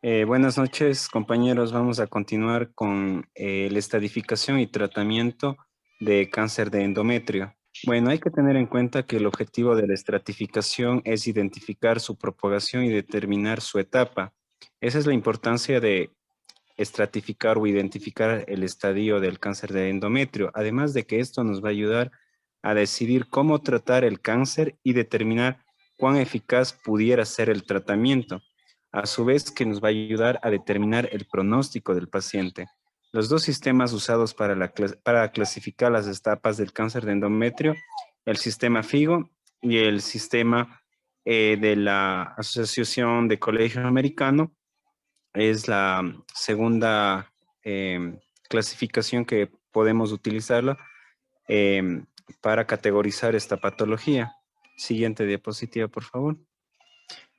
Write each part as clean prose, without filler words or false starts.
Buenas noches, compañeros. Vamos a continuar con la estadificación y tratamiento de cáncer de endometrio. Bueno, hay que tener en cuenta que el objetivo de la estratificación es identificar su propagación y determinar su etapa. Esa es la importancia de estratificar o identificar el estadio del cáncer de endometrio, además de que esto nos va a ayudar a decidir cómo tratar el cáncer y determinar cuán eficaz pudiera ser el tratamiento, a su vez que nos va a ayudar a determinar el pronóstico del paciente. Los dos sistemas usados para clasificar las etapas del cáncer de endometrio, el sistema FIGO y el sistema de la Asociación de Colegio Americano, es la segunda clasificación que podemos utilizarla eh, para categorizar esta patología. Siguiente diapositiva, por favor.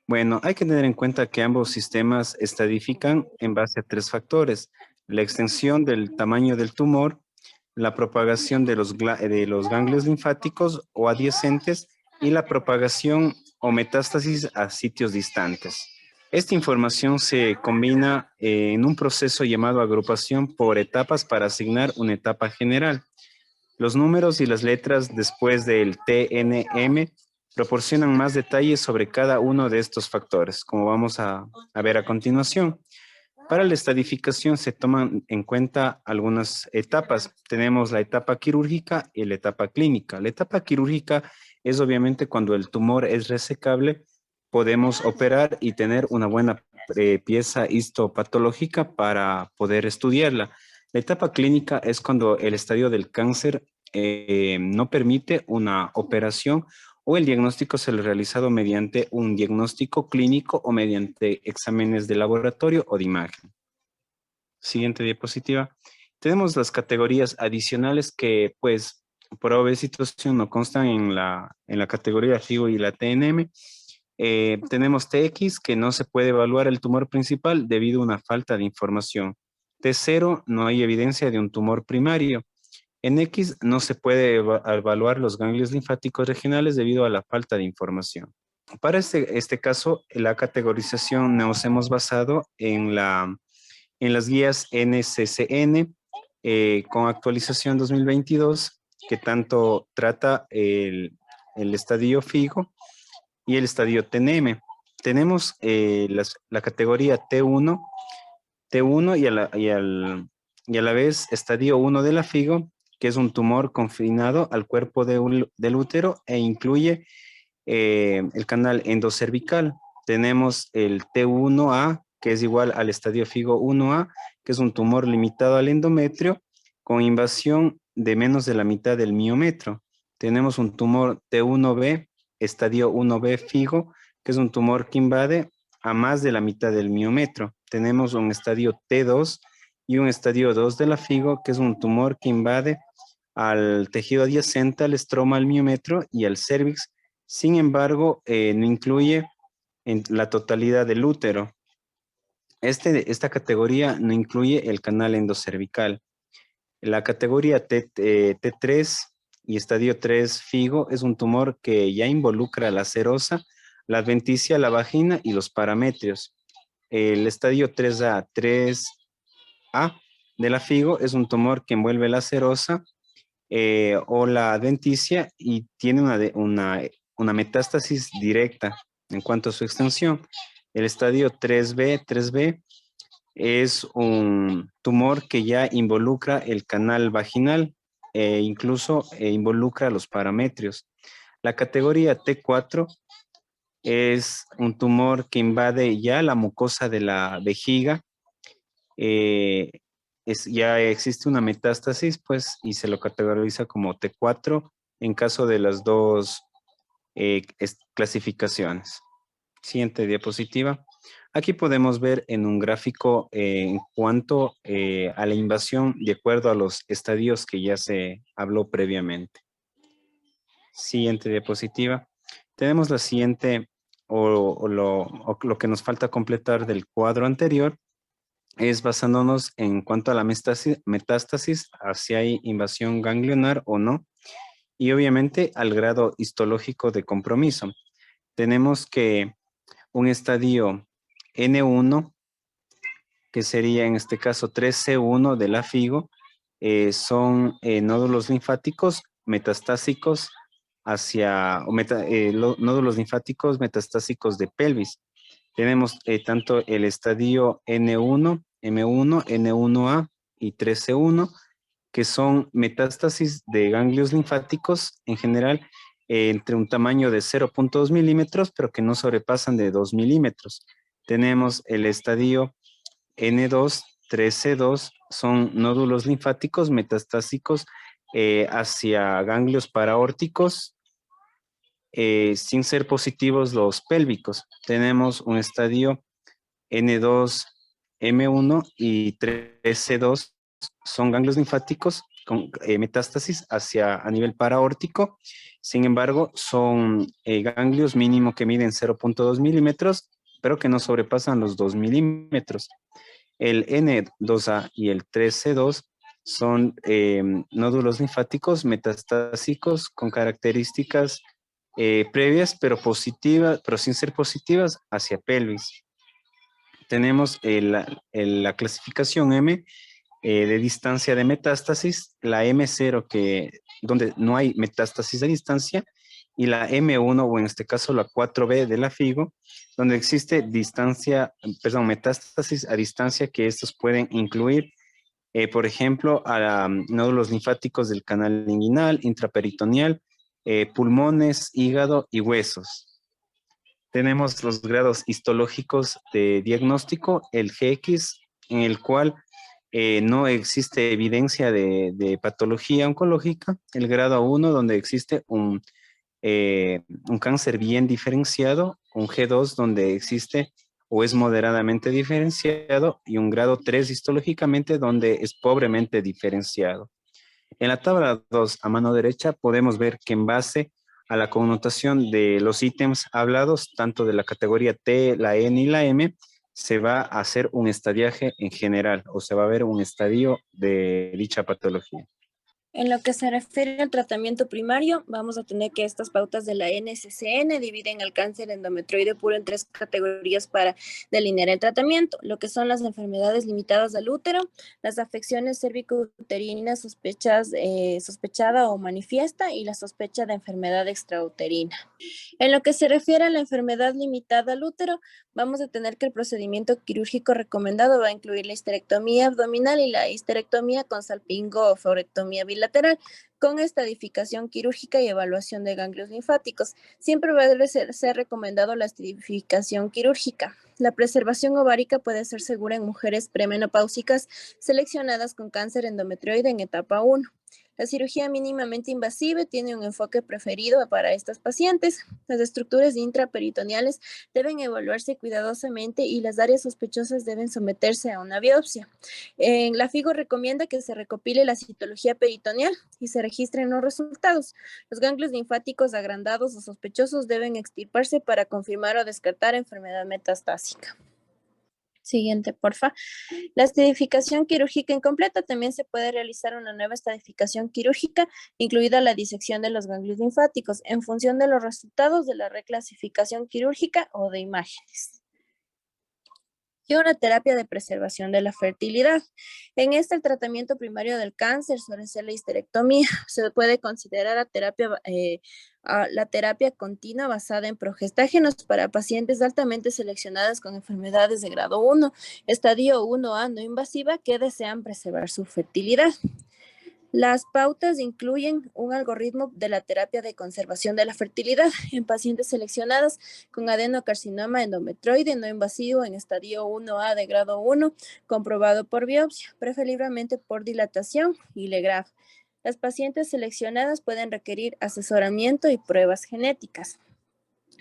Bueno, hay que tener en cuenta que ambos sistemas estadifican en base a tres factores: la extensión del tamaño del tumor, la propagación de de los ganglios linfáticos o adyacentes y la propagación o metástasis a sitios distantes. Esta información se combina en un proceso llamado agrupación por etapas para asignar una etapa general. Los números y las letras después del TNM proporcionan más detalles sobre cada uno de estos factores, como vamos a ver a continuación. Para la estadificación se toman en cuenta algunas etapas. Tenemos la etapa quirúrgica y la etapa clínica. La etapa quirúrgica es obviamente cuando el tumor es resecable, podemos operar y tener una buena pieza histopatológica para poder estudiarla. La etapa clínica es cuando el estadio del cáncer no permite una operación o el diagnóstico se lo ha realizado mediante un diagnóstico clínico o mediante exámenes de laboratorio o de imagen. Siguiente diapositiva. Tenemos las categorías adicionales que, pues, por obvia situación no constan en la categoría FIGO y la TNM. Tenemos TX, que no se puede evaluar el tumor principal debido a una falta de información. T0, no hay evidencia de un tumor primario. En X no se puede evaluar los ganglios linfáticos regionales debido a la falta de información. Para este caso, la categorización nos hemos basado en las guías NCCN con actualización 2022, que tanto trata el estadio FIGO y el estadio TNM. Tenemos la categoría T1 y a la vez estadio 1 de la FIGO, que es un tumor confinado al cuerpo del útero e incluye el canal endocervical. Tenemos el T1A, que es igual al estadio FIGO 1A, que es un tumor limitado al endometrio con invasión de menos de la mitad del miómetro. Tenemos un tumor T1B, estadio 1B FIGO, que es un tumor que invade a más de la mitad del miómetro. Tenemos un estadio T2 y un estadio 2 de la FIGO, que es un tumor que invade al tejido adyacente al estroma, al miómetro y al cérvix. Sin embargo, no incluye en la totalidad del útero. Esta categoría no incluye el canal endocervical. La categoría T3 y estadio 3 FIGO es un tumor que ya involucra la serosa, la adventicia, la vagina y los parametrios. El estadio 3A, 3A de la FIGO es un tumor que envuelve la serosa o la adventicia y tiene una metástasis directa en cuanto a su extensión. El estadio 3B es un tumor que ya involucra el canal vaginal e incluso involucra los parametrios. La categoría T4 es un tumor que invade ya la mucosa de la vejiga. eh, ya existe una metástasis, pues, y se lo categoriza como T4 en caso de las dos clasificaciones. Siguiente diapositiva. Aquí podemos ver en un gráfico en cuanto a la invasión de acuerdo a los estadios que ya se habló previamente. Siguiente diapositiva. Tenemos la siguiente o lo que nos falta completar del cuadro anterior es basándonos en cuanto a la metástasis, si hay invasión ganglionar o no, y obviamente al grado histológico de compromiso. Tenemos que un estadio N1 que sería en este caso 3C1 de la FIGO, son nódulos linfáticos metastásicos nódulos linfáticos metastásicos de pelvis. Tenemos tanto el estadio N1, M1, N1A y 3C1, que son metástasis de ganglios linfáticos en general entre un tamaño de 0.2 milímetros, pero que no sobrepasan de 2 milímetros. Tenemos el estadio N2, 3C2, son nódulos linfáticos metastásicos hacia ganglios paraórticos, sin ser positivos los pélvicos. Tenemos un estadio N2, M1 y 3C2, son ganglios linfáticos con metástasis a nivel paraórtico. Sin embargo, son ganglios mínimo que miden 0.2 milímetros, pero que no sobrepasan los 2 milímetros. El N2A y el 3C2 son nódulos linfáticos metastásicos con características previas, pero sin ser positivas, hacia pelvis. Tenemos la clasificación M de distancia de metástasis, la M0 donde no hay metástasis de distancia, y la M1 o en este caso la 4B de la FIGO, donde existe metástasis a distancia, que estos pueden incluir, por ejemplo, a nódulos linfáticos del canal inguinal, intraperitoneal, pulmones, hígado y huesos. Tenemos los grados histológicos de diagnóstico, el GX, en el cual no existe evidencia de patología oncológica, el grado 1, donde existe un cáncer bien diferenciado, un G2, donde existe o es moderadamente diferenciado, y un grado 3 histológicamente, donde es pobremente diferenciado. En la tabla 2, a mano derecha, podemos ver que en base a la connotación de los ítems hablados, tanto de la categoría T, la N y la M, se va a hacer un estadiaje en general, o se va a ver un estadio de dicha patología. En lo que se refiere al tratamiento primario, vamos a tener que estas pautas de la NCCN dividen el cáncer endometrioide puro en 3 categorías para delinear el tratamiento, lo que son las enfermedades limitadas al útero, las afecciones cérvico-uterinas sospechada o manifiesta, y la sospecha de enfermedad extrauterina. En lo que se refiere a la enfermedad limitada al útero, vamos a tener que el procedimiento quirúrgico recomendado va a incluir la histerectomía abdominal y la histerectomía con salpingo o florectomía bilateral, con estadificación quirúrgica y evaluación de ganglios linfáticos. Siempre va a ser recomendado la estadificación quirúrgica. La preservación ovárica puede ser segura en mujeres premenopáusicas seleccionadas con cáncer endometrioide en etapa 1. La cirugía mínimamente invasiva tiene un enfoque preferido para estas pacientes. Las estructuras intraperitoneales deben evaluarse cuidadosamente y las áreas sospechosas deben someterse a una biopsia. La FIGO recomienda que se recopile la citología peritoneal y se registren los resultados. Los ganglios linfáticos agrandados o sospechosos deben extirparse para confirmar o descartar enfermedad metastásica. Siguiente, porfa. La estadificación quirúrgica incompleta también se puede realizar una nueva estadificación quirúrgica, incluida la disección de los ganglios linfáticos, en función de los resultados de la reclasificación quirúrgica o de imágenes. Y una terapia de preservación de la fertilidad. En el tratamiento primario del cáncer suele ser la histerectomía. Se puede considerar la terapia continua basada en progestágenos para pacientes altamente seleccionadas con enfermedades de grado 1, estadio 1A no invasiva, que desean preservar su fertilidad. Las pautas incluyen un algoritmo de la terapia de conservación de la fertilidad en pacientes seleccionados con adenocarcinoma endometrioide no invasivo en estadio 1A de grado 1, comprobado por biopsia, preferiblemente por dilatación y Legrave. Las pacientes seleccionadas pueden requerir asesoramiento y pruebas genéticas.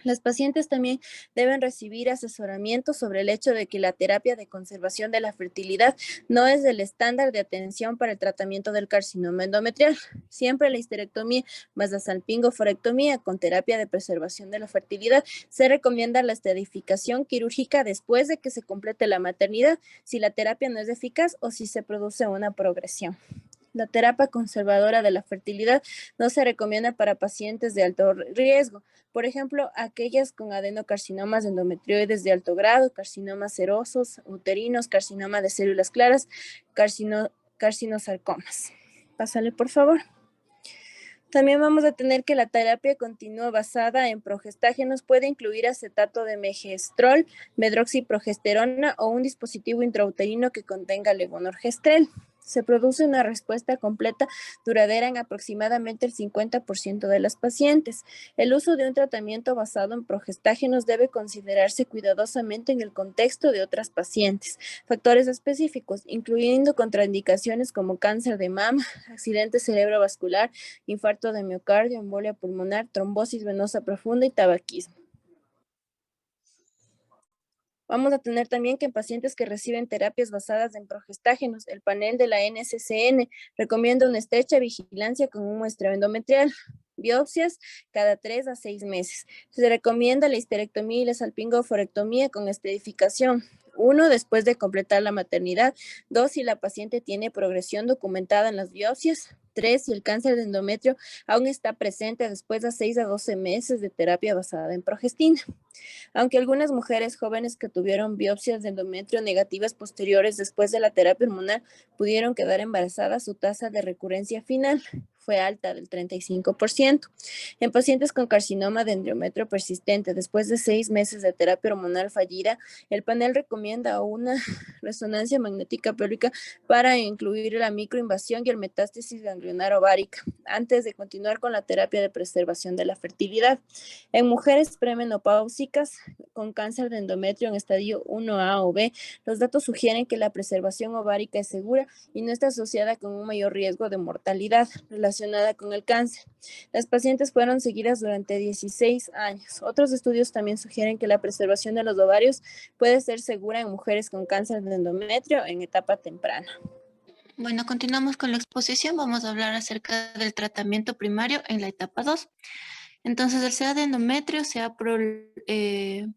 Las pacientes también deben recibir asesoramiento sobre el hecho de que la terapia de conservación de la fertilidad no es el estándar de atención para el tratamiento del carcinoma endometrial. Siempre la histerectomía más la salpingo-forectomía con terapia de preservación de la fertilidad se recomienda la estadificación quirúrgica después de que se complete la maternidad, si la terapia no es eficaz o si se produce una progresión. La terapia conservadora de la fertilidad no se recomienda para pacientes de alto riesgo, por ejemplo, aquellas con adenocarcinomas endometrioides de alto grado, carcinomas serosos, uterinos, carcinoma de células claras, carcinosarcomas. Pásale, por favor. También vamos a tener que la terapia continua basada en progestágenos puede incluir acetato de megestrol, medroxiprogesterona o un dispositivo intrauterino que contenga levonorgestrel. Se produce una respuesta completa duradera en aproximadamente el 50% de las pacientes. El uso de un tratamiento basado en progestágenos debe considerarse cuidadosamente en el contexto de otras pacientes. Factores específicos, incluyendo contraindicaciones como cáncer de mama, accidente cerebrovascular, infarto de miocardio, embolia pulmonar, trombosis venosa profunda y tabaquismo. Vamos a tener también que en pacientes que reciben terapias basadas en progestágenos, el panel de la NCCN recomienda una estrecha vigilancia con un muestreo endometrial, biopsias cada 3 a 6 meses. Se recomienda la histerectomía y la salpingoforectomía con estedificación. 1, después de completar la maternidad. 2, si la paciente tiene progresión documentada en las biopsias. 3, si el cáncer de endometrio aún está presente después de 6 a 12 meses de terapia basada en progestina. Aunque algunas mujeres jóvenes que tuvieron biopsias de endometrio negativas posteriores después de la terapia hormonal pudieron quedar embarazadas, su tasa de recurrencia final fue alta, del 35%. En pacientes con carcinoma de endometrio persistente después de 6 meses de terapia hormonal fallida, el panel recomienda una resonancia magnética pélvica para incluir la microinvasión y el metástasis ganglionar ovárica antes de continuar con la terapia de preservación de la fertilidad. En mujeres premenopáusicas con cáncer de endometrio en estadio 1A o B, los datos sugieren que la preservación ovárica es segura y no está asociada con un mayor riesgo de mortalidad relacionada con el cáncer. Las pacientes fueron seguidas durante 16 años. Otros estudios también sugieren que la preservación de los ovarios puede ser segura en mujeres con cáncer de endometrio en etapa temprana. Bueno, continuamos con la exposición. Vamos a hablar acerca del tratamiento primario en la etapa 2. Entonces, el SEA de endometrio se ha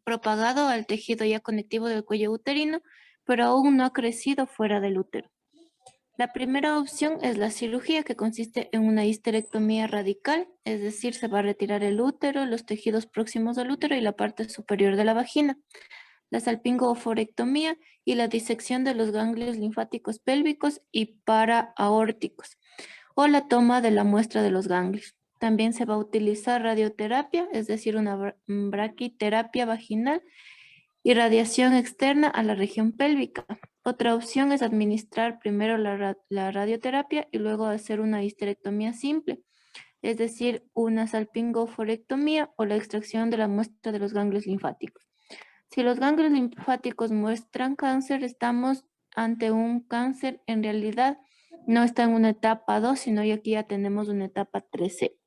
propagado al tejido ya conectivo del cuello uterino, pero aún no ha crecido fuera del útero. La primera opción es la cirugía, que consiste en una histerectomía radical, es decir, se va a retirar el útero, los tejidos próximos al útero y la parte superior de la vagina. La salpingo-oforectomía y la disección de los ganglios linfáticos pélvicos y paraaórticos, o la toma de la muestra de los ganglios. También se va a utilizar radioterapia, es decir, una braquiterapia vaginal y radiación externa a la región pélvica. Otra opción es administrar primero la radioterapia y luego hacer una histerectomía simple, es decir, una salpingoforectomía o la extracción de la muestra de los ganglios linfáticos. Si los ganglios linfáticos muestran cáncer, estamos ante un cáncer, en realidad no está en una etapa 2, sino que aquí ya tenemos una etapa 3C.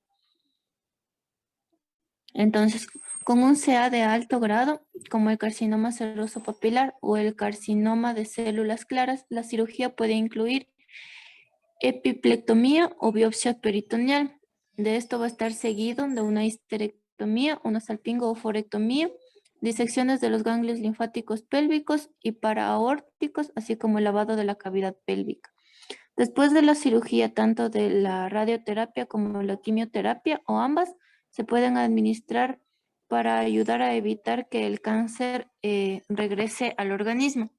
Entonces, con un CA de alto grado, como el carcinoma seroso papilar o el carcinoma de células claras, la cirugía puede incluir epiplectomía o biopsia peritoneal. De esto va a estar seguido de una histerectomía, una salpingo-oforectomía, disecciones de los ganglios linfáticos pélvicos y paraaórticos, así como el lavado de la cavidad pélvica. Después de la cirugía, tanto de la radioterapia como la quimioterapia o ambas, se pueden administrar para ayudar a evitar que el cáncer regrese al organismo.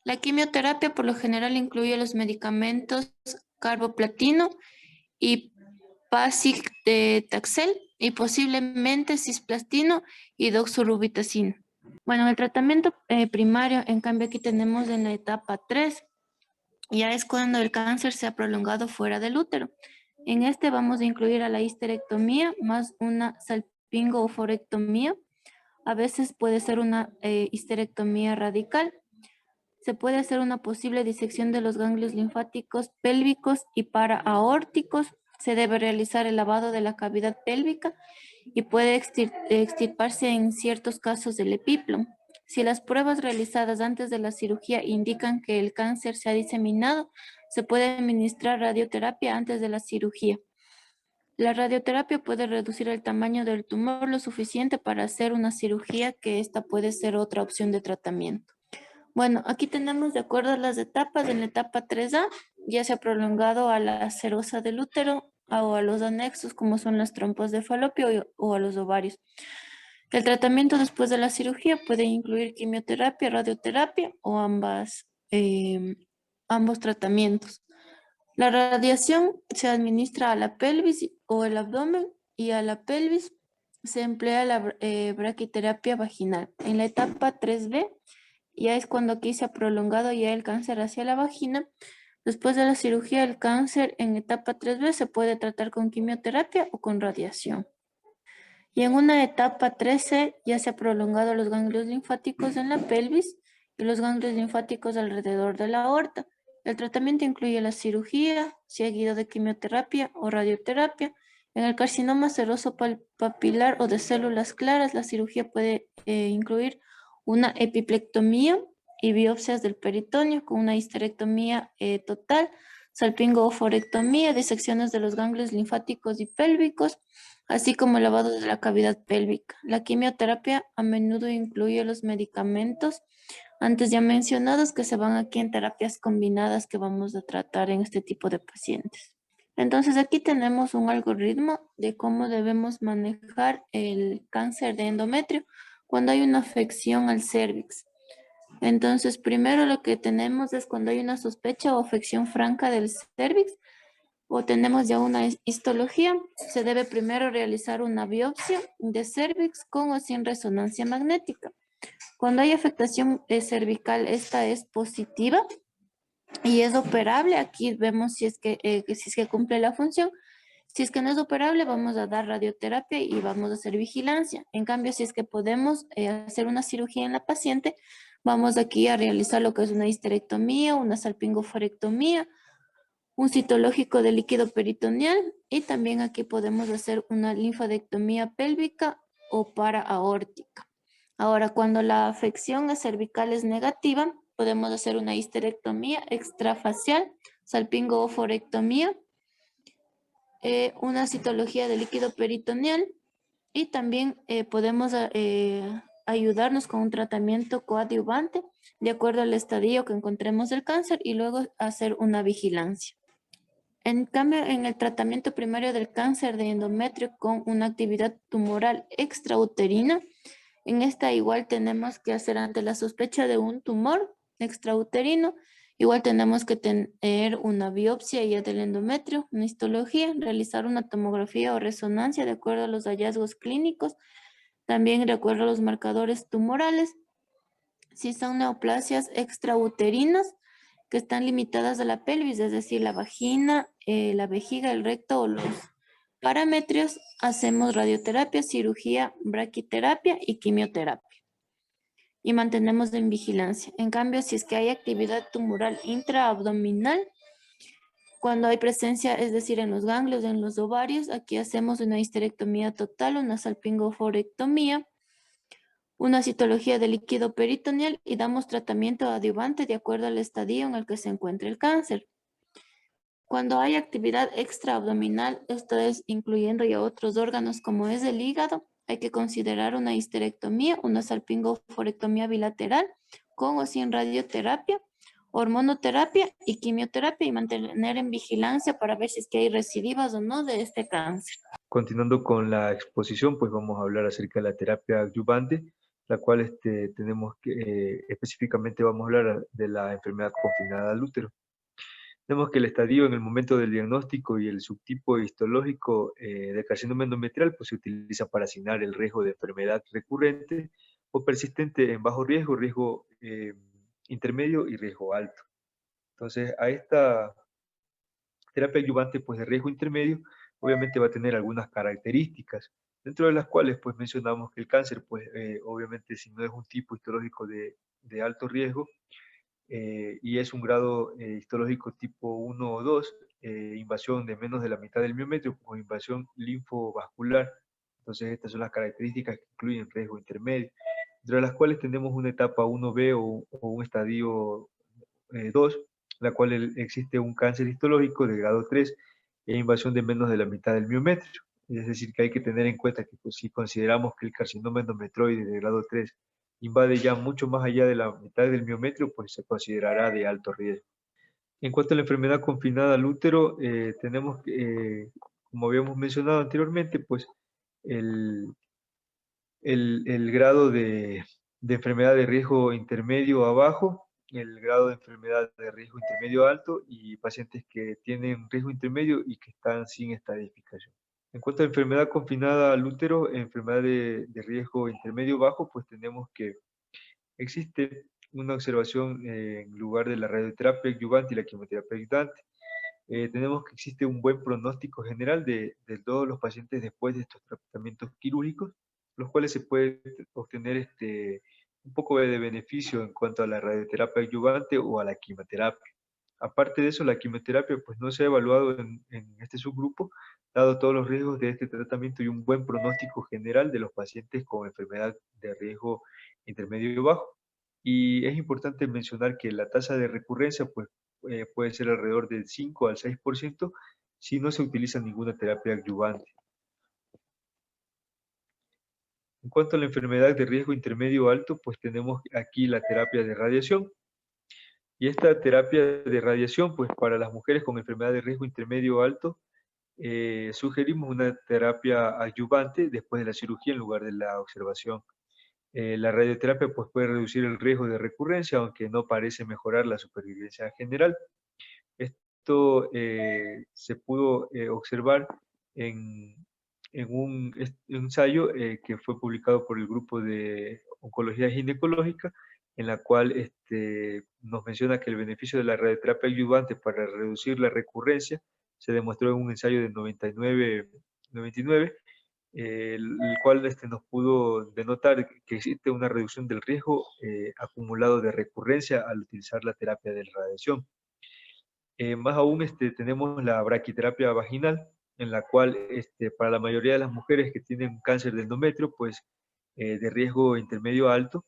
La quimioterapia por lo general incluye los medicamentos carboplatino y paclitaxel y posiblemente cisplastino y doxorubicina. Bueno, el tratamiento primario, en cambio, aquí tenemos en la etapa 3, ya es cuando el cáncer se ha prolongado fuera del útero. En este vamos a incluir a la histerectomía más una salpingo-oforectomía. A veces puede ser una histerectomía radical. Se puede hacer una posible disección de los ganglios linfáticos pélvicos y paraaórticos. Se debe realizar el lavado de la cavidad pélvica y puede extirparse en ciertos casos del epíplom. Si las pruebas realizadas antes de la cirugía indican que el cáncer se ha diseminado, se puede administrar radioterapia antes de la cirugía. La radioterapia puede reducir el tamaño del tumor lo suficiente para hacer una cirugía, que esta puede ser otra opción de tratamiento. Bueno, aquí tenemos de acuerdo a las etapas, en la etapa 3A ya se ha prolongado a la serosa del útero o a los anexos como son las trompas de falopio o a los ovarios. El tratamiento después de la cirugía puede incluir quimioterapia, radioterapia o ambos tratamientos. La radiación se administra a la pelvis o el abdomen y a la pelvis se emplea la braquiterapia vaginal. En la etapa 3B ya es cuando aquí se ha prolongado ya el cáncer hacia la vagina. Después de la cirugía, el cáncer en etapa 3B se puede tratar con quimioterapia o con radiación. Y en una etapa 3C ya se ha prolongado los ganglios linfáticos en la pelvis y los ganglios linfáticos alrededor de la aorta. El tratamiento incluye la cirugía, seguido de quimioterapia o radioterapia. En el carcinoma seroso papilar o de células claras, la cirugía puede incluir una epiplectomía y biopsias del peritoneo con una histerectomía total, salpingo-oforectomía, disecciones de los ganglios linfáticos y pélvicos, así como el lavado de la cavidad pélvica. La quimioterapia a menudo incluye los medicamentos antes ya mencionados que se van aquí en terapias combinadas que vamos a tratar en este tipo de pacientes. Entonces aquí tenemos un algoritmo de cómo debemos manejar el cáncer de endometrio cuando hay una afección al cérvix. Entonces primero lo que tenemos es cuando hay una sospecha o afección franca del cérvix, o tenemos ya una histología, se debe primero realizar una biopsia de cérvix con o sin resonancia magnética. Cuando hay afectación cervical, esta es positiva y es operable. Aquí vemos si es que cumple la función. Si es que no es operable, vamos a dar radioterapia y vamos a hacer vigilancia. En cambio, si es que podemos hacer una cirugía en la paciente, vamos aquí a realizar lo que es una histerectomía, una salpingoforectomía, un citológico de líquido peritoneal y también aquí podemos hacer una linfadectomía pélvica o paraaórtica. Ahora, cuando la afección cervical es negativa, podemos hacer una histerectomía extrafacial, salpingo-oforectomía, una citología de líquido peritoneal y también podemos ayudarnos con un tratamiento coadyuvante de acuerdo al estadio que encontremos del cáncer y luego hacer una vigilancia. En cambio, en el tratamiento primario del cáncer de endometrio con una actividad tumoral extrauterina, en esta igual tenemos que hacer ante la sospecha de un tumor extrauterino, igual tenemos que tener una biopsia ya del endometrio, una histología, realizar una tomografía o resonancia de acuerdo a los hallazgos clínicos, también de acuerdo a los marcadores tumorales. Si son neoplasias extrauterinas, que están limitadas a la pelvis, es decir, la vagina, la vejiga, el recto o los parametrios, hacemos radioterapia, cirugía, braquiterapia y quimioterapia. Y mantenemos en vigilancia. En cambio, si es que hay actividad tumoral intraabdominal, cuando hay presencia, es decir, en los ganglios, en los ovarios, aquí hacemos una histerectomía total, una salpingoforectomía, una citología de líquido peritoneal y damos tratamiento adyuvante de acuerdo al estadio en el que se encuentre el cáncer. Cuando hay actividad extraabdominal, esto es incluyendo ya otros órganos como es el hígado, hay que considerar una histerectomía, una salpingoforectomía bilateral con o sin radioterapia, hormonoterapia y quimioterapia y mantener en vigilancia para ver si es que hay recidivas o no de este cáncer. Continuando con la exposición, pues vamos a hablar acerca de la terapia adyuvante, la cual tenemos que, específicamente vamos a hablar de la enfermedad confinada al útero. Vemos que el estadio en el momento del diagnóstico y el subtipo histológico del carcinoma endometrial pues, se utiliza para asignar el riesgo de enfermedad recurrente o persistente en bajo riesgo, riesgo intermedio y riesgo alto. Entonces, a esta terapia adyuvante pues, de riesgo intermedio obviamente va a tener algunas características, dentro de las cuales pues mencionamos que el cáncer, pues obviamente si no es un tipo histológico de alto riesgo y es un grado histológico tipo 1 o 2, invasión de menos de la mitad del miometrio o invasión linfovascular. Entonces estas son las características que incluyen riesgo intermedio, entre las cuales tenemos una etapa 1B o un estadio 2, la cual existe un cáncer histológico de grado 3 e invasión de menos de la mitad del miometrio. Es decir, que hay que tener en cuenta que pues, si consideramos que el carcinoma endometrioide de grado 3 invade ya mucho más allá de la mitad del miometrio, pues se considerará de alto riesgo. En cuanto a la enfermedad confinada al útero, tenemos que, como habíamos mencionado anteriormente, pues el grado de enfermedad de riesgo intermedio a bajo, el grado de enfermedad de riesgo intermedio alto y pacientes que tienen riesgo intermedio y que están sin estadificación. En cuanto a enfermedad confinada al útero, enfermedad de riesgo intermedio bajo, pues tenemos que existe una observación en lugar de la radioterapia adyuvante y la quimioterapia ayudante. Tenemos que existe un buen pronóstico general de todos los pacientes después de estos tratamientos quirúrgicos, los cuales se puede obtener un poco de beneficio en cuanto a la radioterapia adyuvante o a la quimioterapia. Aparte de eso, la quimioterapia pues no se ha evaluado en este subgrupo, dado todos los riesgos de este tratamiento y un buen pronóstico general de los pacientes con enfermedad de riesgo intermedio y bajo. Y es importante mencionar que la tasa de recurrencia pues, puede ser alrededor del 5 al 6% si no se utiliza ninguna terapia adyuvante. En cuanto a la enfermedad de riesgo intermedio alto, pues tenemos aquí la terapia de radiación. Y esta terapia de radiación, pues para las mujeres con enfermedad de riesgo intermedio alto, sugerimos una terapia adyuvante después de la cirugía en lugar de la observación. La radioterapia pues, puede reducir el riesgo de recurrencia, aunque no parece mejorar la supervivencia general. Esto se pudo observar en un ensayo que fue publicado por el grupo de oncología ginecológica, en la cual nos menciona que el beneficio de la radioterapia adyuvante para reducir la recurrencia se demostró en un ensayo de 99, el cual nos pudo denotar que existe una reducción del riesgo acumulado de recurrencia al utilizar la terapia de radiación. Más aún tenemos la braquiterapia vaginal, en la cual para la mayoría de las mujeres que tienen cáncer de endometrio, pues de riesgo intermedio alto,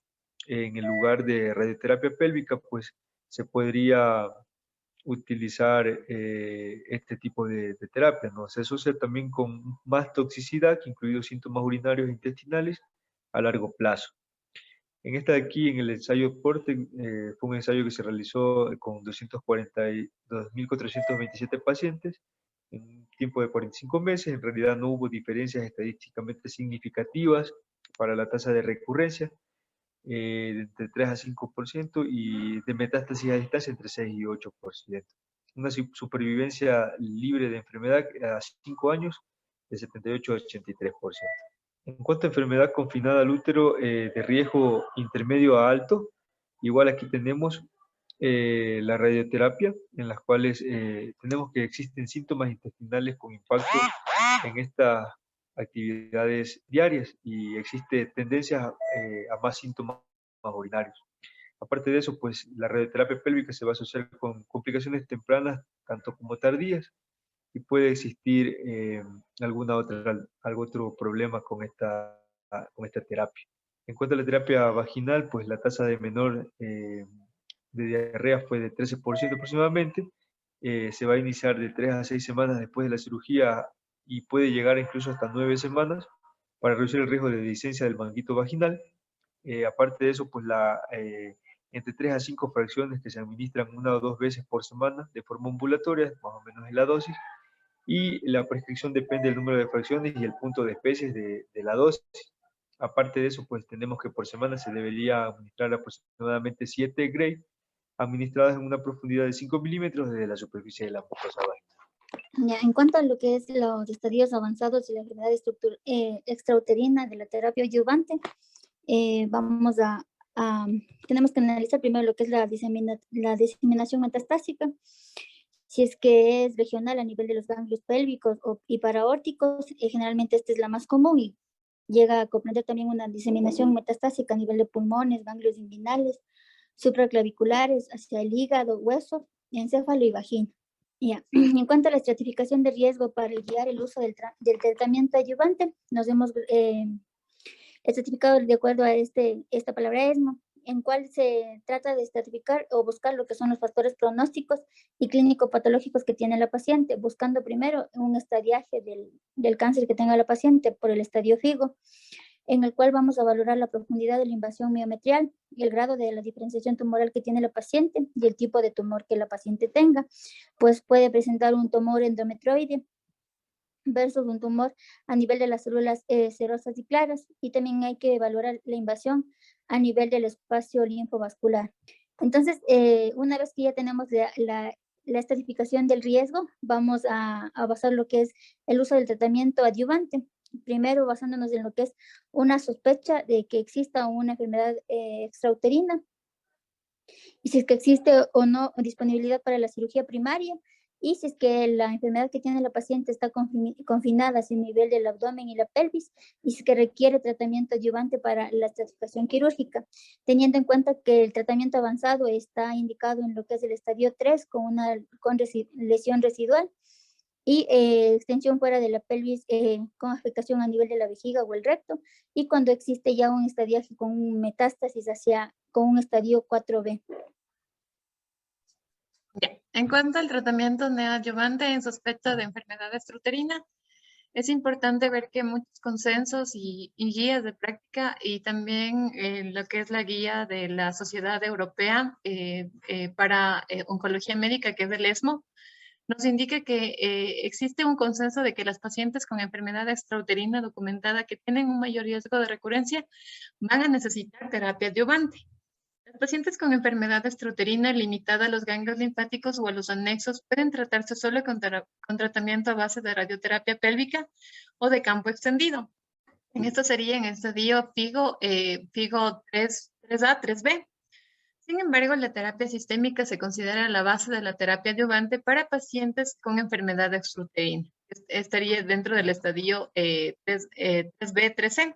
en el lugar de radioterapia pélvica, pues se podría utilizar este tipo de terapia, ¿no? Se asocia también con más toxicidad, incluidos síntomas urinarios e intestinales, a largo plazo. En esta de aquí, en el ensayo PORTE, fue un ensayo que se realizó con 242.427 pacientes en un tiempo de 45 meses. En realidad no hubo diferencias estadísticamente significativas para la tasa de recurrencia, entre 3 a 5%, y de metástasis a distancia entre 6 y 8%. Una supervivencia libre de enfermedad a 5 años de 78 a 83%. En cuanto a enfermedad confinada al útero de riesgo intermedio a alto, igual aquí tenemos la radioterapia, en las cuales tenemos que existen síntomas intestinales con impacto en estas actividades diarias y existe tendencia a más síntomas urinarios. Aparte de eso, pues la radioterapia pélvica se va a asociar con complicaciones tempranas, tanto como tardías, y puede existir algún otro problema con esta terapia. En cuanto a la terapia vaginal, pues la tasa de menor de diarrea fue de 13% aproximadamente. Se va a iniciar de 3 a 6 semanas después de la cirugía y puede llegar incluso hasta 9 semanas para reducir el riesgo de dehiscencia del manguito vaginal. Aparte de eso, pues entre 3 a 5 fracciones que se administran 1 o 2 veces por semana de forma ambulatoria, más o menos es la dosis, y la prescripción depende del número de fracciones y el punto de especies de la dosis. Aparte de eso, pues tenemos que por semana se debería administrar aproximadamente 7 Gray, administradas en una profundidad de 5 milímetros desde la superficie de la mucosa vaginal. Ya, en cuanto a lo que es los estadios avanzados de la enfermedad extrauterina de la terapia adyuvante, tenemos que analizar primero lo que es la diseminación metastásica, si es que es regional a nivel de los ganglios pélvicos y paraórticos. Generalmente esta es la más común y llega a comprender también una diseminación metastásica a nivel de pulmones, ganglios inguinales, supraclaviculares, hacia el hígado, hueso, encéfalo y vagina. Yeah. En cuanto a la estratificación de riesgo para guiar el uso del tratamiento adyuvante, nos hemos estratificado de acuerdo a esta palabra ESMO, en cual se trata de estratificar o buscar lo que son los factores pronósticos y clínico-patológicos que tiene la paciente, buscando primero un estadiaje del cáncer que tenga la paciente por el estadio FIGO. en el cual vamos a valorar la profundidad de la invasión miometrial, el grado de la diferenciación tumoral que tiene la paciente y el tipo de tumor que la paciente tenga. Pues puede presentar un tumor endometroide versus un tumor a nivel de las células serosas y claras, y también hay que valorar la invasión a nivel del espacio linfovascular. Entonces, una vez que ya tenemos la estratificación del riesgo, vamos a basar lo que es el uso del tratamiento adyuvante. Primero, basándonos en lo que es una sospecha de que exista una enfermedad extrauterina, y si es que existe o no disponibilidad para la cirugía primaria, y si es que la enfermedad que tiene la paciente está confinada hacia el nivel del abdomen y la pelvis, y si es que requiere tratamiento adyuvante para la estratificación quirúrgica, teniendo en cuenta que el tratamiento avanzado está indicado en lo que es el estadio 3 con lesión residual y extensión fuera de la pelvis con afectación a nivel de la vejiga o el recto, y cuando existe ya un estadiaje con un metástasis con un estadio 4B. Ya. En cuanto al tratamiento neoadyuvante en sospecha de enfermedad extrauterina, es importante ver que muchos consensos y guías de práctica y también lo que es la guía de la Sociedad Europea para Oncología Médica, que es del ESMO, nos indica que existe un consenso de que las pacientes con enfermedad extrauterina documentada que tienen un mayor riesgo de recurrencia van a necesitar terapia adyuvante. Las pacientes con enfermedad extrauterina limitada a los ganglios linfáticos o a los anexos pueden tratarse solo con tratamiento a base de radioterapia pélvica o de campo extendido. En esto sería en el estadio FIGO 3A, 3B. Sin embargo, la terapia sistémica se considera la base de la terapia adyuvante para pacientes con enfermedad extrauterina. Estaría dentro del estadio 3B, 3C.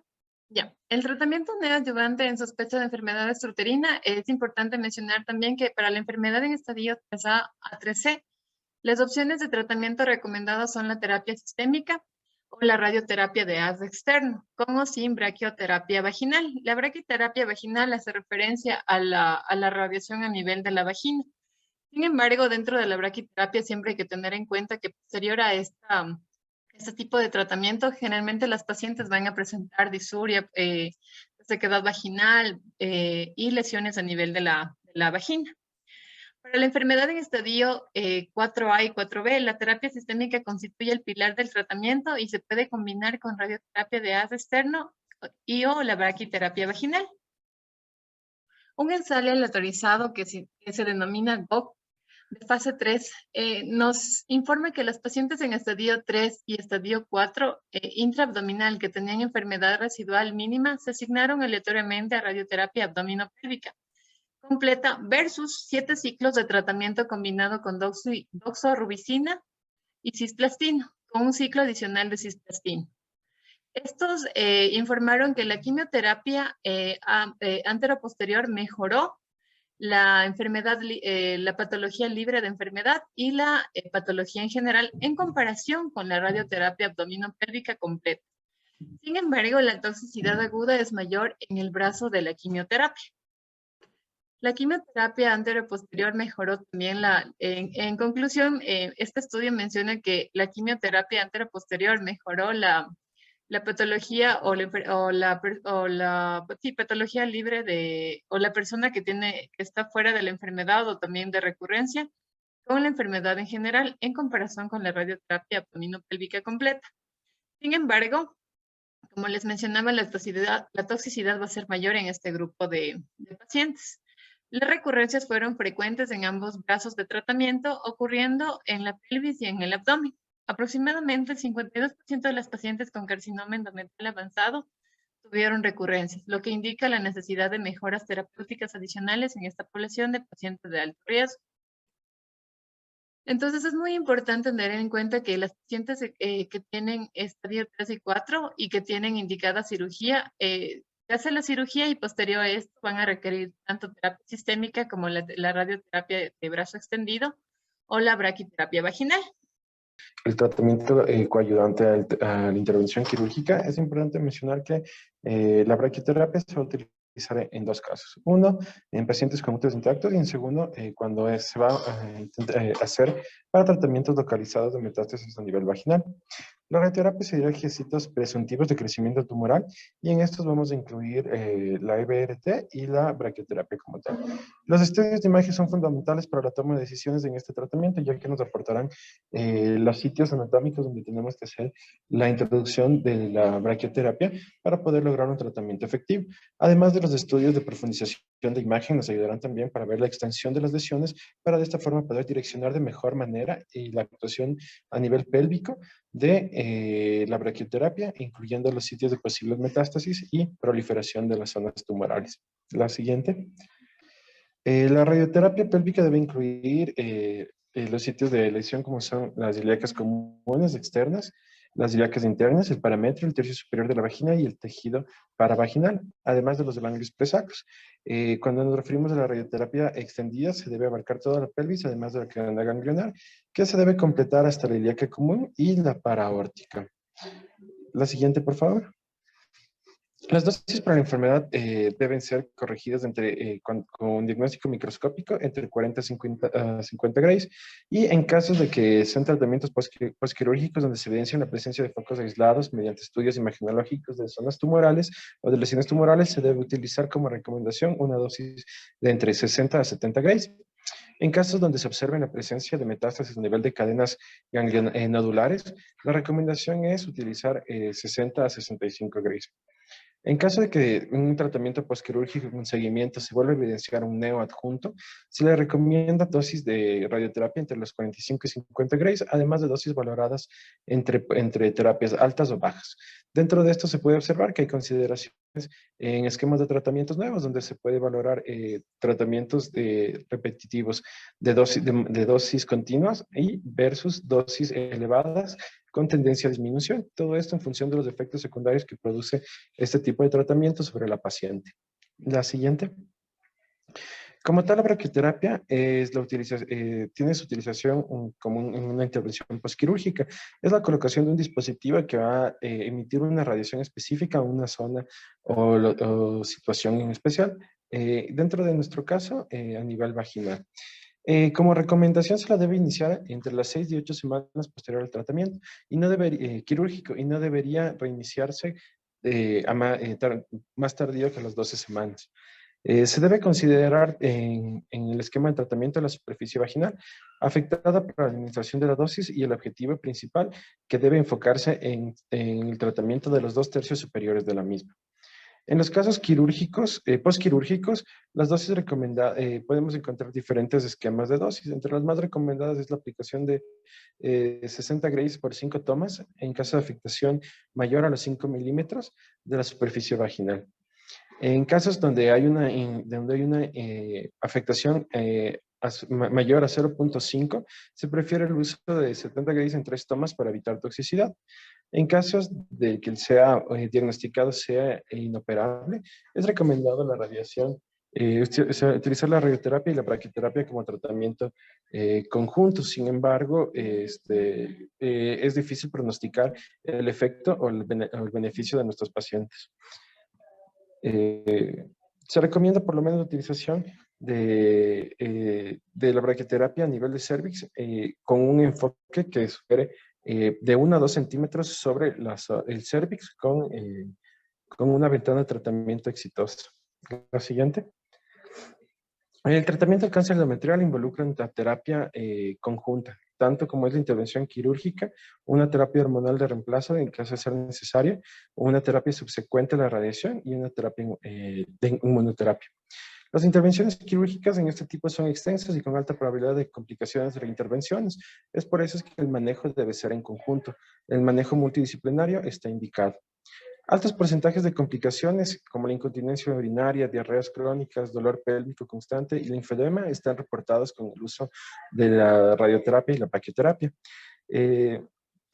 Ya, el tratamiento neoadyuvante en sospecha de enfermedad extrauterina, es importante mencionar también que para la enfermedad en estadio 3A a 3C, las opciones de tratamiento recomendadas son la terapia sistémica o la radioterapia de haz externo, con o sin braquioterapia vaginal. La braquioterapia vaginal hace referencia a la radiación a nivel de la vagina. Sin embargo, dentro de la braquioterapia siempre hay que tener en cuenta que posterior a este tipo de tratamiento, generalmente las pacientes van a presentar disuria, sequedad vaginal y lesiones a nivel de la vagina. Para la enfermedad en estadio 4A y 4B, la terapia sistémica constituye el pilar del tratamiento y se puede combinar con radioterapia de haz externo y o la braquiterapia vaginal. Un ensayo aleatorizado que se denomina GOC de fase 3 nos informa que las pacientes en estadio 3 y estadio 4 intraabdominal que tenían enfermedad residual mínima se asignaron aleatoriamente a radioterapia abdominopélvica completa versus 7 ciclos de tratamiento combinado con doxorubicina y cisplastino, con un ciclo adicional de cisplastino. Estos informaron que la quimioterapia anteroposterior mejoró la enfermedad, la patología libre de enfermedad y la patología en general en comparación con la radioterapia abdominopélvica completa. Sin embargo, la toxicidad aguda es mayor en el brazo de la quimioterapia. La quimioterapia anteroposterior mejoró también en conclusión, este estudio menciona que la quimioterapia anteroposterior mejoró la patología patología libre o la persona que está fuera de la enfermedad o también de recurrencia con la enfermedad en general en comparación con la radioterapia abdominopélvica completa. Sin embargo, como les mencionaba, la toxicidad va a ser mayor en este grupo de pacientes. Las recurrencias fueron frecuentes en ambos brazos de tratamiento, ocurriendo en la pelvis y en el abdomen. Aproximadamente el 52% de las pacientes con carcinoma endometrial avanzado tuvieron recurrencias, lo que indica la necesidad de mejoras terapéuticas adicionales en esta población de pacientes de alto riesgo. Entonces es muy importante tener en cuenta que las pacientes que tienen estadio 3 y 4 y que tienen indicada cirugía, se hace la cirugía y posterior a esto van a requerir tanto terapia sistémica como la radioterapia de brazo extendido o la braquiterapia vaginal. El tratamiento coayudante a la intervención quirúrgica, es importante mencionar que la braquiterapia se va a utilizar en dos casos. Uno, en pacientes con úteros intactos y en segundo, cuando se va a hacer para tratamientos localizados de metástasis a nivel vaginal. La radioterapia se dirige a sitios presuntivos de crecimiento tumoral y en estos vamos a incluir la EBRT y la braquioterapia como tal. Los estudios de imagen son fundamentales para la toma de decisiones en este tratamiento, ya que nos aportarán los sitios anatómicos donde tenemos que hacer la introducción de la braquioterapia para poder lograr un tratamiento efectivo. Además de los estudios de profundización de imagen, nos ayudarán también para ver la extensión de las lesiones, para de esta forma poder direccionar de mejor manera la actuación a nivel pélvico de la braquioterapia, incluyendo los sitios de posibles metástasis y proliferación de las zonas tumorales. La siguiente. La radioterapia pélvica debe incluir los sitios de lesión como son las ilíacas comunes externas, las ilíacas internas, el parametrio, el tercio superior de la vagina y el tejido paravaginal, además de los ganglios presacros. Cuando nos referimos a la radioterapia extendida, se debe abarcar toda la pelvis, además de la cadena ganglionar, que se debe completar hasta la ilíaca común y la paraórtica. La siguiente, por favor. Las dosis para la enfermedad deben ser corregidas con diagnóstico microscópico entre 40 a 50 grays y en casos de que sean tratamientos postquirúrgicos donde se evidencia la presencia de focos aislados mediante estudios imagenológicos de zonas tumorales o de lesiones tumorales, se debe utilizar como recomendación una dosis de entre 60 a 70 grays. En casos donde se observe la presencia de metástasis a nivel de cadenas nodulares, la recomendación es utilizar 60 a 65 grays. En caso de que un tratamiento postquirúrgico con seguimiento se vuelva a evidenciar un neoadjunto, se le recomienda dosis de radioterapia entre los 45 y 50 grays, además de dosis valoradas entre terapias altas o bajas. Dentro de esto se puede observar que hay consideraciones en esquemas de tratamientos nuevos, donde se puede valorar tratamientos repetitivos de dosis continuas y versus dosis elevadas con tendencia a disminución. Todo esto en función de los efectos secundarios que produce este tipo de tratamiento sobre la paciente. La siguiente. Como tal, la braquioterapia tiene su utilización común en una intervención postquirúrgica. Es la colocación de un dispositivo que va a emitir una radiación específica a una zona o situación en especial. Dentro de nuestro caso, a nivel vaginal. Como recomendación se la debe iniciar entre las 6 y 8 semanas posterior al tratamiento y no quirúrgico y no debería reiniciarse más tardío que las 12 semanas. Se debe considerar en el esquema de tratamiento la superficie vaginal afectada por la administración de la dosis y el objetivo principal que debe enfocarse en el tratamiento de los 2/3 superiores de la misma. En los casos quirúrgicos, postquirúrgicos, las dosis recomendadas, podemos encontrar diferentes esquemas de dosis. Entre las más recomendadas es la aplicación de 60 grays por 5 tomas en caso de afectación mayor a los 5 milímetros de la superficie vaginal. En casos donde hay una afectación mayor a 0.5, se prefiere el uso de 70 grays en 3 tomas para evitar toxicidad. En casos de que sea diagnosticado sea inoperable, es recomendado la radiación, utilizar la radioterapia y la braquioterapia como tratamiento conjunto. Sin embargo, es difícil pronosticar el efecto o el beneficio de nuestros pacientes. Se recomienda por lo menos la utilización de la braquioterapia a nivel de cervix con un enfoque que supere de 1 a 2 centímetros sobre el cervix con una ventana de tratamiento exitosa. La siguiente. El tratamiento del cáncer endometrial involucra una terapia conjunta, tanto como es la intervención quirúrgica, una terapia hormonal de reemplazo en caso de ser necesaria, una terapia subsecuente a la radiación y una terapia de inmunoterapia. Las intervenciones quirúrgicas en este tipo son extensas y con alta probabilidad de complicaciones de reintervenciones. Es por eso que el manejo debe ser en conjunto. El manejo multidisciplinario está indicado. Altos porcentajes de complicaciones como la incontinencia urinaria, diarreas crónicas, dolor pélvico constante y linfedema están reportados con el uso de la radioterapia y la braquioterapia.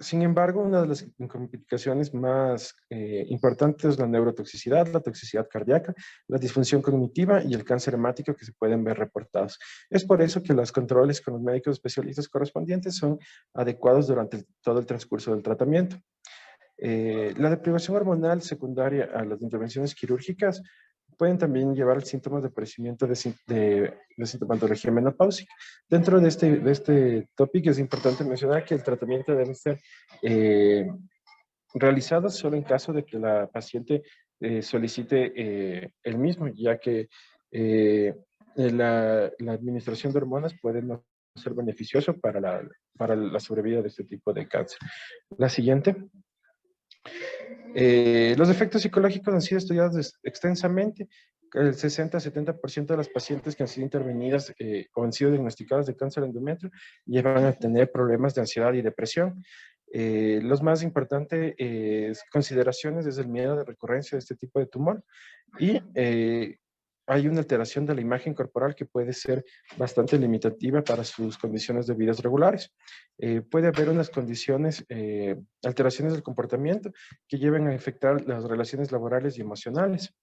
Sin embargo, una de las complicaciones más importantes es la neurotoxicidad, la toxicidad cardíaca, la disfunción cognitiva y el cáncer hemático que se pueden ver reportados. Es por eso que los controles con los médicos especialistas correspondientes son adecuados durante todo el transcurso del tratamiento. La deprivación hormonal secundaria a las intervenciones quirúrgicas pueden también llevar síntomas de aparecimiento de sintomatología menopáusica. Dentro de este tópico es importante mencionar que el tratamiento debe ser realizado solo en caso de que la paciente solicite el mismo, ya que la administración de hormonas puede no ser beneficioso para la sobrevida de este tipo de cáncer. La siguiente. Los efectos psicológicos han sido estudiados extensamente. El 60-70% de las pacientes que han sido intervenidas o han sido diagnosticadas de cáncer de endometrio llevan a tener problemas de ansiedad y depresión. Los más importantes consideraciones es el miedo de recurrencia de este tipo de tumor y hay una alteración de la imagen corporal que puede ser bastante limitativa para sus condiciones de vida regulares. Puede haber unas condiciones, alteraciones del comportamiento que lleven a afectar las relaciones laborales y emocionales.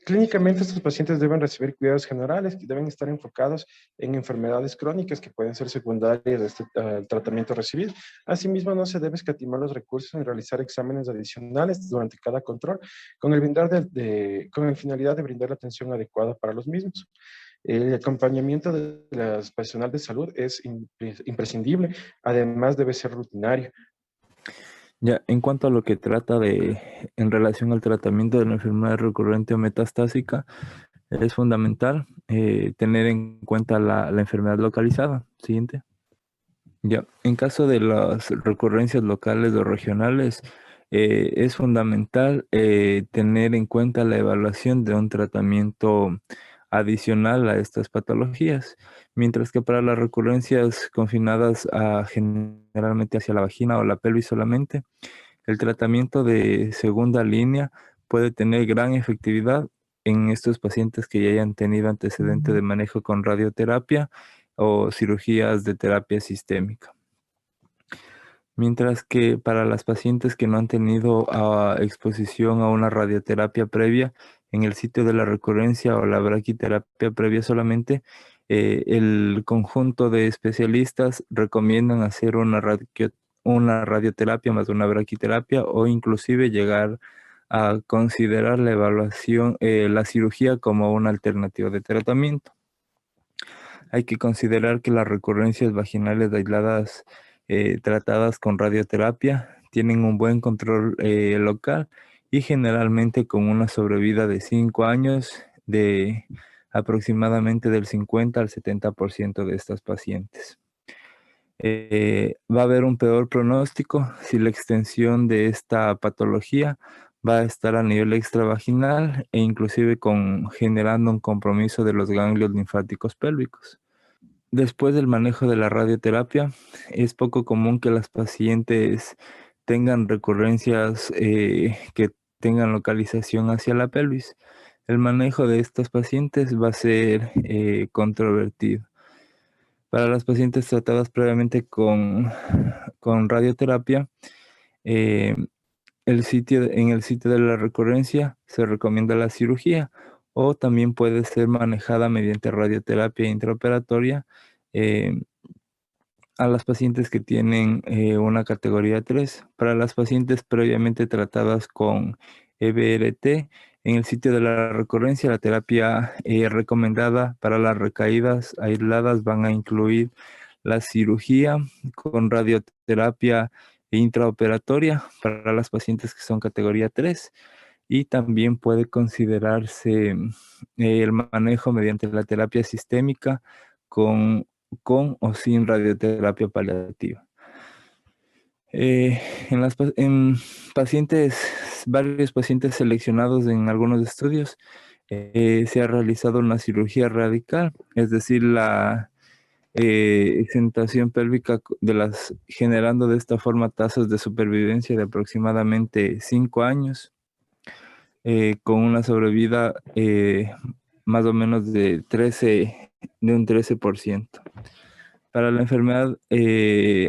Clínicamente, estos pacientes deben recibir cuidados generales que deben estar enfocados en enfermedades crónicas que pueden ser secundarias al tratamiento recibido. Asimismo, no se debe escatimar los recursos en realizar exámenes adicionales durante cada control con el finalidad de brindar la atención adecuada para los mismos. El acompañamiento de las personal de salud es imprescindible, además debe ser rutinario. Ya, en cuanto a lo que trata en relación al tratamiento de la enfermedad recurrente o metastásica, es fundamental tener en cuenta la enfermedad localizada. Siguiente. Ya, en caso de las recurrencias locales o regionales, es fundamental tener en cuenta la evaluación de un tratamiento adicional a estas patologías, mientras que para las recurrencias confinadas generalmente hacia la vagina o la pelvis solamente, el tratamiento de segunda línea puede tener gran efectividad en estos pacientes que ya hayan tenido antecedente de manejo con radioterapia o cirugías de terapia sistémica. Mientras que para las pacientes que no han tenido exposición a una radioterapia previa, en el sitio de la recurrencia o la braquiterapia previa solamente, el conjunto de especialistas recomiendan hacer una radioterapia más una braquiterapia o inclusive llegar a considerar la evaluación, la cirugía como una alternativa de tratamiento. Hay que considerar que las recurrencias vaginales aisladas tratadas con radioterapia tienen un buen control local y generalmente con una sobrevida de 5 años de aproximadamente del 50 al 70% de estas pacientes. Va a haber un peor pronóstico si la extensión de esta patología va a estar a nivel extravaginal e inclusive generando un compromiso de los ganglios linfáticos pélvicos. Después del manejo de la radioterapia, es poco común que las pacientes tengan recurrencias que tengan localización hacia la pelvis. El manejo de estas pacientes va a ser controvertido. Para las pacientes tratadas previamente con radioterapia, en el sitio de la recurrencia se recomienda la cirugía o también puede ser manejada mediante radioterapia intraoperatoria a las pacientes que tienen una categoría 3. Para las pacientes previamente tratadas con EBRT, en el sitio de la recurrencia, la terapia recomendada para las recaídas aisladas van a incluir la cirugía con radioterapia intraoperatoria para las pacientes que son categoría 3 y también puede considerarse el manejo mediante la terapia sistémica con o sin radioterapia paliativa. En varios pacientes seleccionados en algunos estudios, se ha realizado una cirugía radical, es decir, la exentación pélvica generando de esta forma tasas de supervivencia de aproximadamente 5 años, con una sobrevida más o menos de un 13%. Para la enfermedad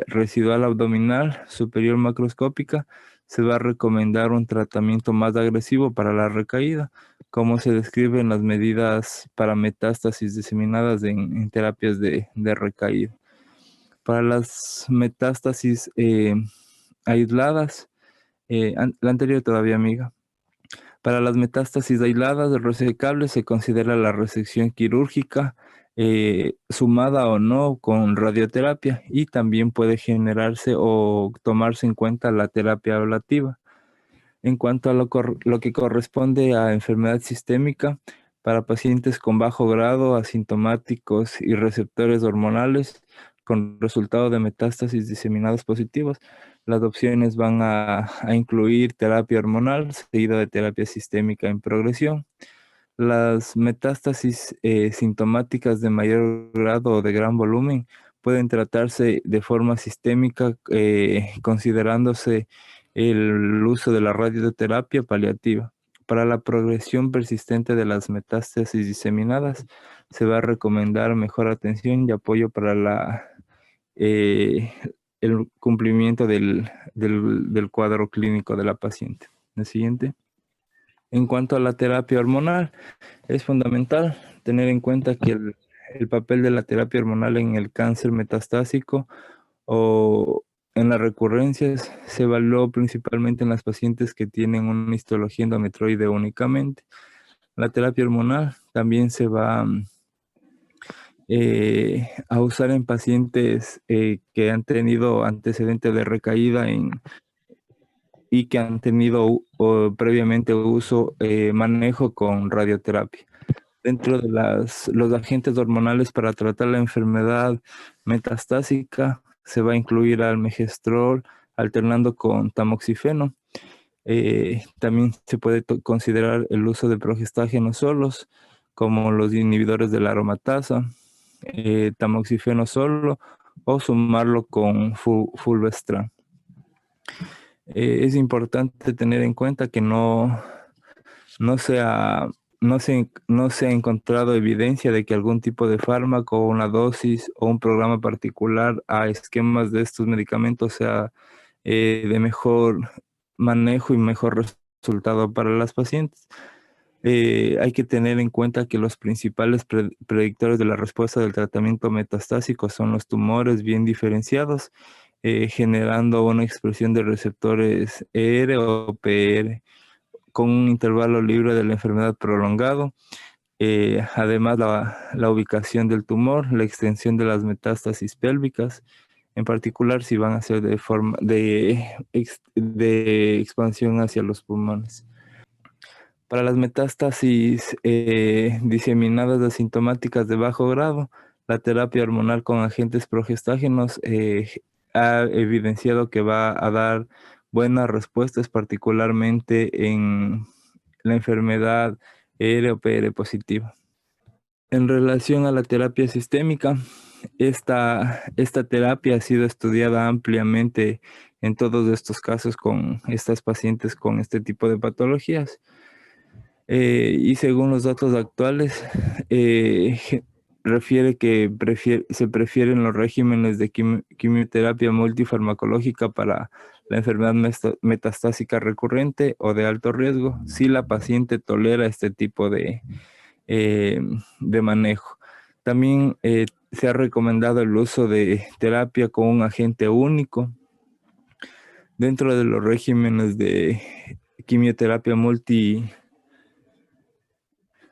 residual abdominal superior macroscópica, se va a recomendar un tratamiento más agresivo para la recaída, como se describe en las medidas para metástasis diseminadas en terapias de recaída. Para las metástasis aisladas, la anterior todavía, amiga. Para las metástasis aisladas resecables se considera la resección quirúrgica sumada o no con radioterapia, y también puede generarse o tomarse en cuenta la terapia ablativa. En cuanto a lo que corresponde a enfermedad sistémica, para pacientes con bajo grado, asintomáticos y receptores hormonales con resultado de metástasis diseminadas positivas, las opciones van a incluir terapia hormonal seguida de terapia sistémica en progresión. Las metástasis sintomáticas de mayor grado o de gran volumen pueden tratarse de forma sistémica, considerándose el uso de la radioterapia paliativa. Para la progresión persistente de las metástasis diseminadas, se va a recomendar mejor atención y apoyo para el cumplimiento del cuadro clínico de la paciente. El siguiente. En cuanto a la terapia hormonal, es fundamental tener en cuenta que el papel de la terapia hormonal en el cáncer metastásico o en las recurrencias se evaluó principalmente en las pacientes que tienen una histología endometrioide únicamente. La terapia hormonal también se va a usar en pacientes que han tenido antecedentes de recaída y que han tenido previamente uso, manejo con radioterapia. Dentro de los agentes hormonales para tratar la enfermedad metastásica se va a incluir almegestrol alternando con tamoxifeno. También se puede considerar el uso de progestágenos solos, como los inhibidores de la aromatasa, tamoxifeno solo, o sumarlo con fulvestrant. Es importante tener en cuenta que no se ha encontrado evidencia de que algún tipo de fármaco, una dosis o un programa particular a esquemas de estos medicamentos sea de mejor manejo y mejor resultado para las pacientes. Hay que tener en cuenta que los principales predictores de la respuesta del tratamiento metastásico son los tumores bien diferenciados, generando una expresión de receptores ER o PR con un intervalo libre de la enfermedad prolongado. Además, la ubicación del tumor, la extensión de las metástasis pélvicas, en particular si van a ser de forma de expansión hacia los pulmones. Para las metástasis diseminadas asintomáticas de bajo grado, la terapia hormonal con agentes progestágenos ha evidenciado que va a dar buenas respuestas, particularmente en la enfermedad ER o PR positiva. En relación a la terapia sistémica, esta terapia ha sido estudiada ampliamente en todos estos casos con estas pacientes con este tipo de patologías. Y según los datos actuales, refiere que se prefieren los regímenes de quimioterapia multifarmacológica para la enfermedad metastásica recurrente o de alto riesgo, si la paciente tolera este tipo de manejo. También se ha recomendado el uso de terapia con un agente único dentro de los regímenes de quimioterapia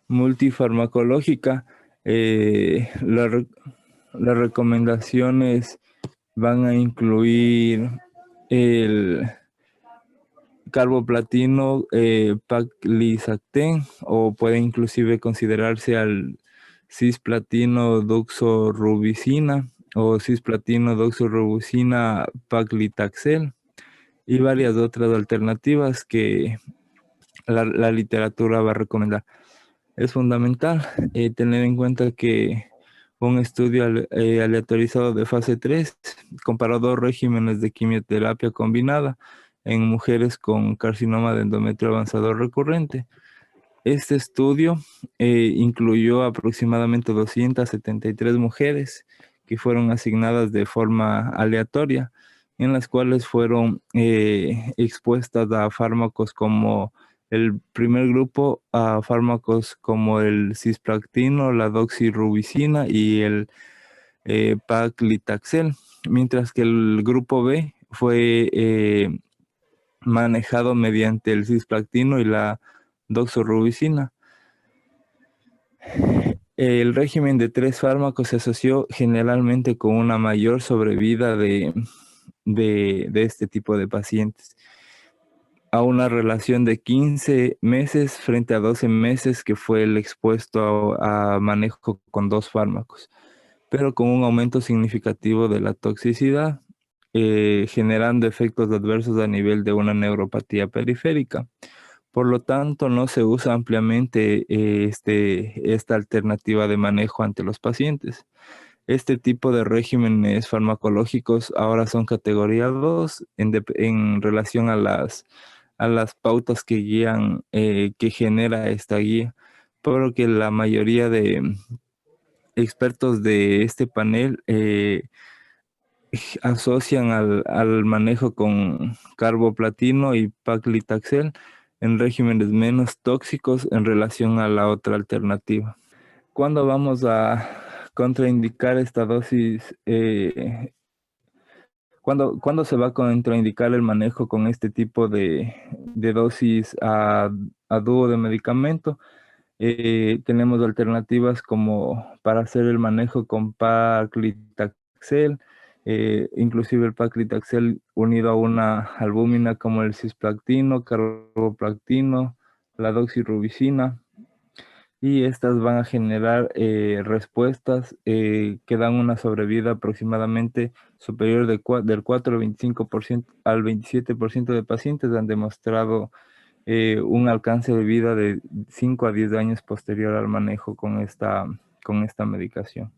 multifarmacológica. Las recomendaciones van a incluir el carboplatino, paclitaxel, o puede inclusive considerarse al cisplatino doxorubicina o cisplatino doxorubicina paclitaxel, y varias otras alternativas que la literatura va a recomendar. Es fundamental tener en cuenta que un estudio aleatorizado de fase 3 comparó dos regímenes de quimioterapia combinada en mujeres con carcinoma de endometrio avanzado recurrente. Este estudio incluyó aproximadamente 273 mujeres que fueron asignadas de forma aleatoria, en las cuales fueron expuestas a fármacos como el primer grupo, a fármacos como el cisplatino, la doxirubicina y el paclitaxel, mientras que el grupo B fue manejado mediante el cisplatino y la doxorubicina. El régimen de 3 fármacos se asoció generalmente con una mayor sobrevida de este tipo de pacientes, a una relación de 15 meses frente a 12 meses que fue el expuesto a manejo con 2 fármacos, pero con un aumento significativo de la toxicidad, generando efectos adversos a nivel de una neuropatía periférica. Por lo tanto, no se usa ampliamente esta alternativa de manejo ante los pacientes. Este tipo de regímenes farmacológicos ahora son categoría 2 en relación a las pautas que guían, que genera esta guía, porque la mayoría de expertos de este panel asocian al manejo con carboplatino y paclitaxel en regímenes menos tóxicos en relación a la otra alternativa. ¿Cuándo vamos a contraindicar esta dosis? ¿Cuándo se va a contraindicar el manejo con este tipo de dosis a dúo de medicamento? Tenemos alternativas como para hacer el manejo con paclitaxel, inclusive el paclitaxel unido a una albúmina como el cisplactino, carboplatino, la doxirubicina, y estas van a generar respuestas que dan una sobrevida aproximadamente superior del 4 al 25% al 27% de pacientes han demostrado un alcance de vida de 5 a 10 años posterior al manejo con esta medicación.